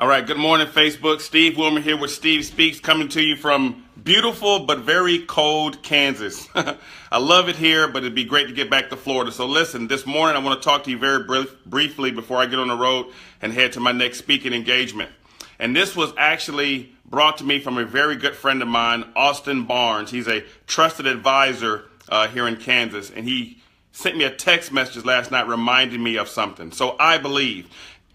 All right, good morning, Facebook. Steve Wilmer here with Steve Speaks, coming to you from beautiful but very cold Kansas. I love it here, but it'd be great to get back to Florida. So listen, this morning I want to talk to you very briefly before I get on the road and head to my next speaking engagement. And this was actually brought to me from a very good friend of mine, Austin Barnes. He's a trusted advisor here in Kansas, and he sent me a text message last night reminding me of something. So I believe,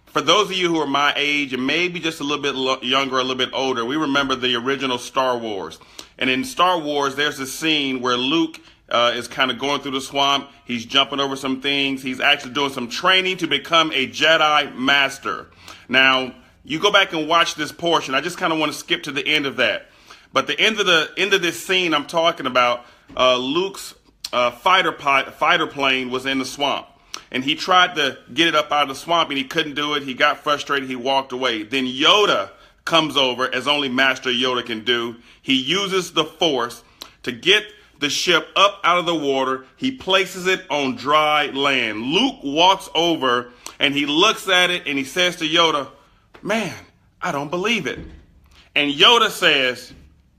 for those of you who are my age and maybe just a little bit younger, a little bit older, we remember the original Star Wars. And in Star Wars, there's a scene where Luke is kind of going through the swamp. He's jumping over some things. He's actually doing some training to become a Jedi Master. Now, you go back and watch this portion. I just kind of want to skip to the end of that. But the end of this scene I'm talking about, Luke's fighter plane was in the swamp. And he tried to get it up out of the swamp, and he couldn't do it. He got frustrated. He walked away. Then Yoda comes over, as only Master Yoda can do. He uses the Force to get the ship up out of the water. He places it on dry land. Luke walks over, and he looks at it, and he says to Yoda, "Man, I don't believe it." And Yoda says,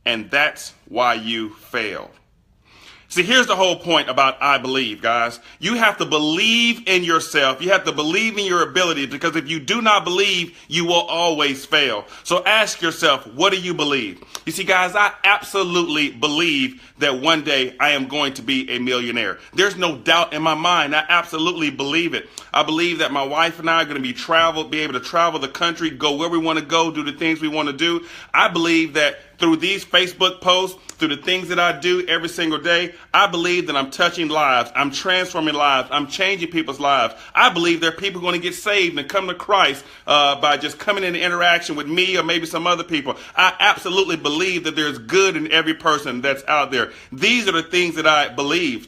"And that's why you failed." See, here's the whole point about I believe, guys. You have to believe in yourself. You have to believe in your ability, because if you do not believe, you will always fail. So ask yourself, what do you believe? You see, guys, I absolutely believe that one day I am going to be a millionaire. There's no doubt in my mind. I absolutely believe it. I believe that my wife and I are going to be able to travel the country, go where we want to go, do the things we want to do. I believe that through these Facebook posts, through the things that I do every single day, I believe that I'm touching lives. I'm transforming lives. I'm changing people's lives. I believe there are people going to get saved and come to Christ by just coming into interaction with me or maybe some other people. I absolutely believe that there's good in every person that's out there. These are the things that I believe.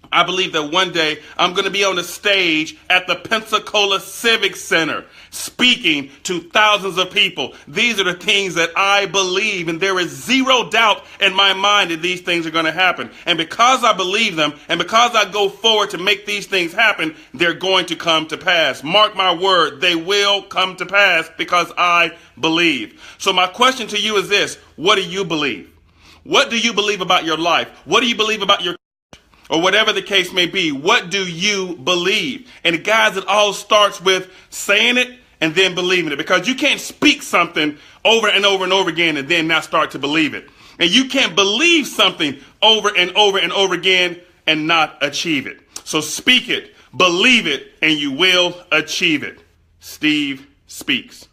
I believe that one day I'm going to be on the stage at the Pensacola Civic Center speaking to thousands of people. These are the things that I believe, and there is zero doubt in my mind that these things are going to happen. And because I believe them, and because I go forward to make these things happen, they're going to come to pass. Mark my word, they will come to pass because I believe. So my question to you is this: what do you believe? What do you believe about your life? What do you believe about your, or whatever the case may be? What do you believe? And guys, it all starts with saying it and then believing it, because you can't speak something over and over and over again and then not start to believe it. And you can't believe something over and over and over again and not achieve it. So speak it, believe it, and you will achieve it. Steve Speaks.